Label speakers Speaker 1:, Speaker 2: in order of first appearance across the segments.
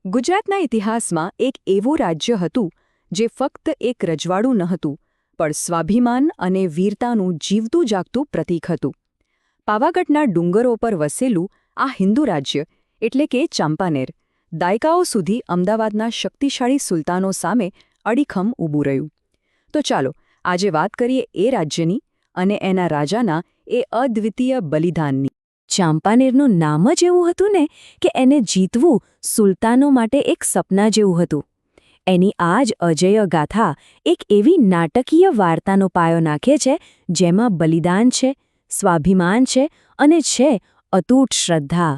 Speaker 1: ગુજરાતના ઇતિહાસમાં એક એવું રાજ્ય હતું જે ફક્ત એક રજવાડું ન હતું પણ સ્વાભિમાન અને વીરતાનું જીવતું જાગતું પ્રતીક હતું. પાવાગઢના ડુંગરો પર વસેલું આ હિન્દુ રાજ્ય એટલે કે ચાંપાનેર દાયકાઓ સુધી અમદાવાદના શક્તિશાળી સુલતાનો સામે અડીખમ ઊભું રહ્યું. તો ચાલો આજે વાત કરીએ એ રાજ્યની અને એના રાજાના એ અદ્વિતીય બલિદાનની. ચાંપાનેરનું નામ જ એવું હતું ને કે એને જીતવું સુલતાનો માટે એક સપના જેવું હતું. એની આ જ અજેય ગાથા એક એવી નાટકીય વાર્તાનો પાયો નાખે છે જેમાં બલિદાન છે, સ્વાભિમાન છે અને છે અતૂટ શ્રદ્ધા.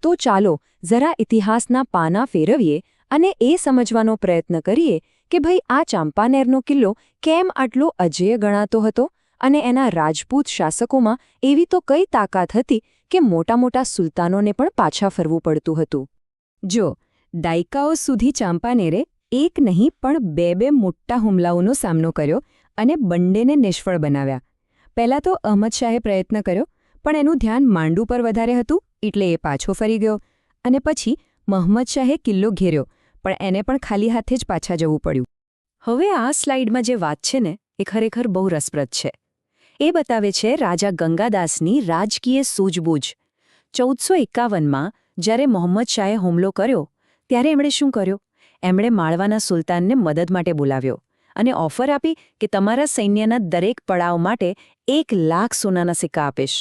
Speaker 1: તો ચાલો જરા ઇતિહાસના પાના ફેરવીએ અને એ સમજવાનો પ્રયત્ન કરીએ કે ભાઈ આ ચાંપાનેરનો કિલ્લો કેમ આટલો અજેય ગણાતો હતો અને એના રાજપૂત શાસકોમાં એવી તો કઈ તાકાત હતી કે મોટા સુલતાનોને પણ પાછા ફરવું પડતું હતું. જો દાયકાઓ સુધી ચાંપાનેરે એક નહીં પણ બે મોટા હુમલાઓનો સામનો કર્યો અને બંનેને નિષ્ફળ બનાવ્યા. પહેલાં તો અહમદ શાહે પ્રયત્ન કર્યો પણ એનું ધ્યાન માંડુ પર વધારે હતું એટલે એ પાછો ફરી ગયો અને પછી મહમ્મદ શાહે કિલ્લો ઘેર્યો પણ એને પણ ખાલી હાથે જ પાછા જવું પડ્યું. હવે આ સ્લાઇડમાં જે વાત છે ને એ ખરેખર બહુ રસપ્રદ છે. એ બતાવે છે રાજા ગંગાદાસની રાજકીય સૂઝબૂઝ. 1451માં જ્યારે મોહમ્મદ શાહે હુમલો કર્યો ત્યારે એમણે શું કર્યું? એમણે માળવાના સુલતાનને મદદ માટે બોલાવ્યો અને ઓફર આપી કે તમારા સૈન્યના દરેક પડાવ માટે 1 લાખ સોનાના સિક્કા આપીશ.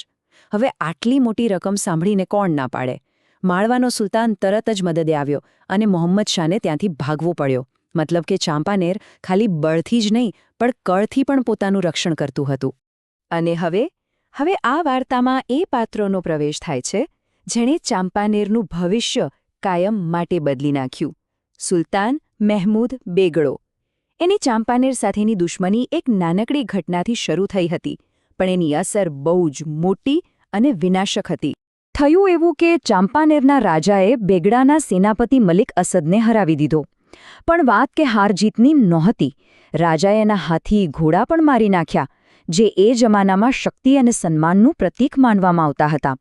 Speaker 1: હવે આટલી મોટી રકમ સાંભળીને કોણ ના પાડે? માળવાનો સુલતાન તરત જ મદદે આવ્યો અને મોહમ્મદ શાહને ત્યાંથી ભાગવો પડ્યો. મતલબ કે ચાંપાનેર ખાલી બળથી જ નહીં પણ કળથી પણ પોતાનું રક્ષણ કરતું હતું. અને હવે આ વાર્તામાં એ પાત્રોનો પ્રવેશ થાય છે જેણે ચાંપાનેરનું ભવિષ્ય કાયમ માટે બદલી નાખ્યું. સુલતાન મહેમૂદ બેગડો. એની ચાંપાનેર સાથેની દુશ્મની એક નાનકડી ઘટનાથી શરૂ થઈ હતી પણ એની અસર બહુ જ મોટી અને વિનાશક હતી. થયું એવું કે ચાંપાનેરના રાજાએ બેગડાના સેનાપતિ મલિક અસદને હરાવી દીધો. પણ વાત કે હાર જીતની નહોતી. રાજાએ એના હાથી ઘોડા પણ મારી નાખ્યા જે એ જમાનામાં શક્તિ અને સન્માનનું પ્રતીક માનવામાં આવતા હતા.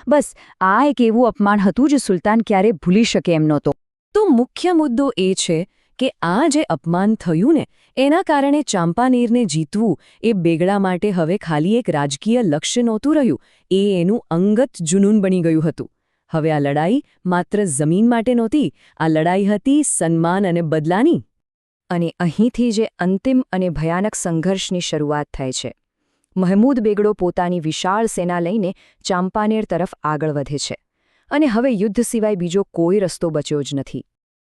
Speaker 1: બસ આ એક એવું અપમાન હતું જે સુલતાન ક્યારે ભૂલી શકે એમ નહોતો. તો મુખ્ય મુદ્દો એ છે કે આ જે અપમાન થયું ને એના કારણે ચાંપાનેરને જીતવું એ બેગડા માટે હવે ખાલી એક રાજકીય લક્ષ્ય નહોતું રહ્યું, એ એનું અંગત જુનૂન બની ગયું હતું. હવે આ લડાઈ માત્ર જમીન માટે નહોતી, આ લડાઈ હતી સન્માન અને બદલાની. અને અહીંથી જે અંતિમ અને ભયાનક સંઘર્ષની શરૂઆત થાય છે. મહેમૂદ બેગડો પોતાની વિશાળ સેના લઈને ચાંપાનેર તરફ આગળ વધે છે અને હવે યુદ્ધ સિવાય બીજો કોઈ રસ્તો બચ્યો જ નથી.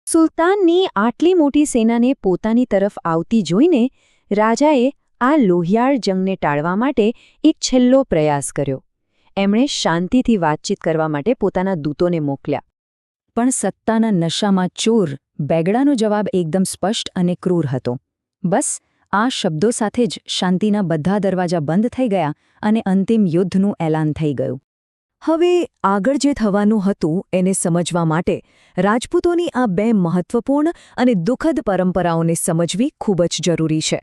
Speaker 1: સુલતાનની આટલી મોટી સેનાને પોતાની તરફ આવતી જોઈને રાજાએ આ લોહિયાળ જંગને ટાળવા માટે એક છેલ્લો પ્રયાસ કર્યો. એમણે શાંતિથી વાતચીત કરવા માટે પોતાના દૂતોને મોકલ્યા. પણ સત્તાના નશામાં ચોર બેગડાનો જવાબ એકદમ સ્પષ્ટ અને ક્રૂર હતો. બસ આ શબ્દો સાથે જ શાંતિના બધા દરવાજા બંધ થઈ ગયા અને અંતિમ યુદ્ધનું એલાન થઈ ગયું. હવે આગળ જે થવાનું હતું એને સમજવા માટે રાજપૂતોની આ 2 મહત્વપૂર્ણ અને દુઃખદ પરંપરાઓને સમજવી ખૂબ જ જરૂરી છે.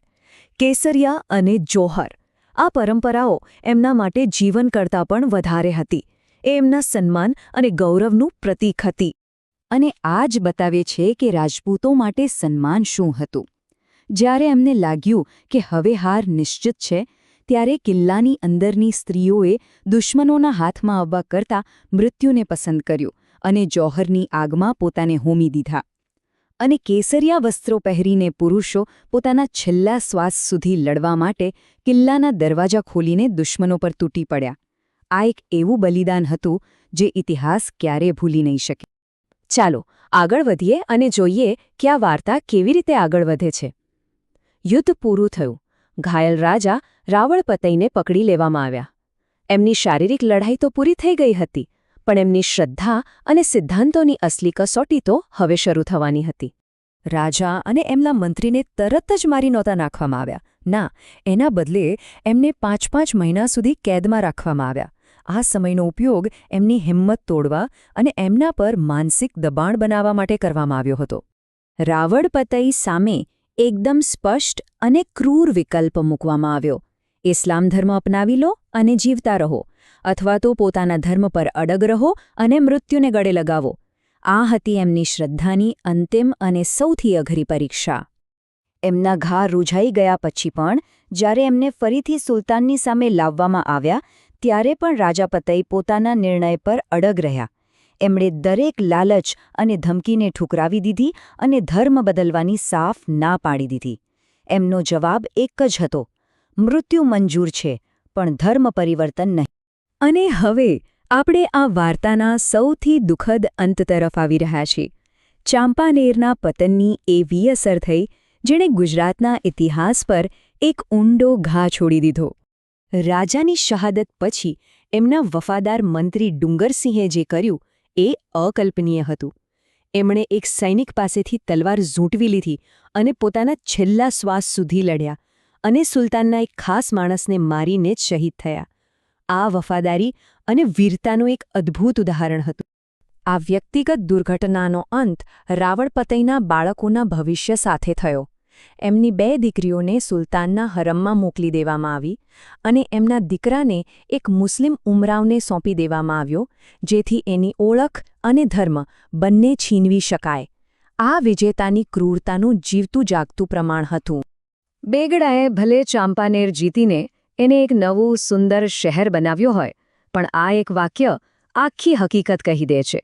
Speaker 1: કેસરિયા અને જોહર. આ પરંપરાઓ એમના માટે જીવન કરતાં પણ વધારે હતી. એ એમના સન્માન અને ગૌરવનું પ્રતીક હતી. અને આ જ બતાવે છે કે રાજપૂતો માટે સન્માન શું હતું. જ્યારે એમને લાગ્યું કે હવે હાર નિશ્ચિત છે ત્યારે કિલ્લાની અંદરની સ્ત્રીઓએ દુશ્મનોના હાથમાં આવવા કરતાં મૃત્યુને પસંદ કર્યું અને જોહરની આગમાં પોતાને હોમી દીધા. અને કેસરિયા વસ્ત્રો પહેરીને પુરુષો પોતાના છેલ્લા શ્વાસ સુધી લડવા માટે કિલ્લાના દરવાજા ખોલીને દુશ્મનો પર તૂટી પડ્યા. આ એક એવું બલિદાન હતું જે ઇતિહાસ ક્યારેય ભૂલી નહીં શકે. ચાલો આગળ વધીએ અને જોઈએ કે આ વાર્તા કેવી રીતે આગળ વધે છે. યુદ્ધ પૂરું થયું. ઘાયલ રાજા રાવળપતઈને પકડી લેવામાં આવ્યા. એમની શારીરિક લડાઈ તો પૂરી થઈ ગઈ હતી પણ એમની શ્રદ્ધા અને સિદ્ધાંતોની અસલી કસોટી તો હવે શરૂ થવાની હતી. રાજા અને એમના મંત્રીને તરત જ મારી નહોતા નાખવામાં આવ્યા. ના, એના બદલે એમને 5 મહિના સુધી કેદમાં રાખવામાં આવ્યા. આ સમયનો ઉપયોગ એમની હિંમત તોડવા અને એમના પર માનસિક દબાણ બનાવવા માટે કરવામાં આવ્યો હતો. રાવળપતઈ સામે એકદમ સ્પષ્ટ અને ક્રૂર વિકલ્પ મૂકવામાં આવ્યો. ઇસ્લામ ધર્મ અપનાવી લો અને જીવતા રહો, અથવા તો પોતાના ધર્મ પર અડગ રહો અને મૃત્યુને ગળે લગાવો. આ હતી એમની શ્રદ્ધાની અંતિમ અને સૌથી અઘરી પરીક્ષા. એમના ઘા રૂઝાઈ ગયા પછી પણ જ્યારે એમને ફરીથી સુલતાનની સામે લાવવામાં આવ્યા ત્યારે પણ રાજાપતઈ પોતાના નિર્ણય પર અડગ રહ્યા. એમણે દરેક લાલચ અને ધમકીને ઠુકરાવી દીધી અને ધર્મ બદલવાની સાફ ના પાડી દીધી. એમનો જવાબ એક જ હતો: મૃત્યુ મંજૂર છે, પણ ધર્મ પરિવર્તન નહીં. અને હવે આપણે આ વાર્તાના સૌથી દુઃખદ અંત તરફ આવી રહ્યા છીએ. ચાંપાનેરના પતનની એવી અસર થઈ જેણે ગુજરાતના ઇતિહાસ પર એક ઊંડો ઘા છોડી દીધો. રાજાની શહાદત પછી એમના વફાદાર મંત્રી ડુંગરસિંહે જે કર્યું એ અકલ્પનીય હતું. એમણે એક સૈનિક પાસેથી તલવાર ઝૂંટવી લીધી અને પોતાના છેલ્લા શ્વાસ સુધી લડ્યા અને સુલતાનના એક ખાસ માણસને મારીને જ શહીદ થયા. આ વફાદારી અને વીરતાનું એક અદ્ભુત ઉદાહરણ હતું. આ વ્યક્તિગત દુર્ઘટનાનો અંત રાવળપતઈના બાળકોના ભવિષ્ય સાથે થયો. એમની 2 દીકરીઓને સુલતાનના હરમમાં મોકલી દેવામાં આવી અને એમના દીકરાને એક મુસ્લિમ ઉમરાવને સોંપી દેવામાં આવ્યો, જેથી એની ઓળખ અને ધર્મ બંને છીનવી શકાય. આ વિજેતાની ક્રૂરતાનું જીવતું જાગતું પ્રમાણ હતું. બેગડાએ ભલે ચાંપાનેર જીતીને એને એક નવું સુંદર શહેર બનાવ્યો હોય, પણ આ એક વાક્ય આખી હકીકત કહી દે છે.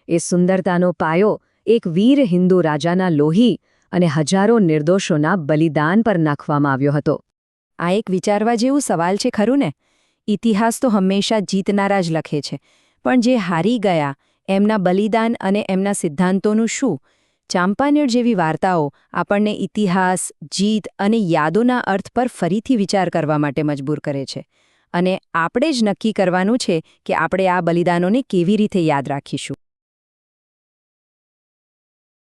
Speaker 1: એ સુંદરતાનો પાયો એક વીર હિન્દુ રાજાના લોહી અને હજારો નિર્દોષોના બલિદાન પર નાખવામાં આવ્યો હતો. આ એક વિચારવા જેવું સવાલ છે ખરું ને? ઇતિહાસ તો હંમેશા જીતનારા જ લખે છે, પણ જે હારી ગયા એમના બલિદાન અને એમના સિદ્ધાંતોનું શું? ચાંપાનેર જેવી વાર્તાઓ આપણને ઇતિહાસ, જીત અને યાદોના અર્થ પર ફરીથી વિચાર કરવા માટે મજબૂર કરે છે. અને આપણે જ નક્કી કરવાનું છે કે આપણે આ બલિદાનોને કેવી રીતે યાદ રાખીશું.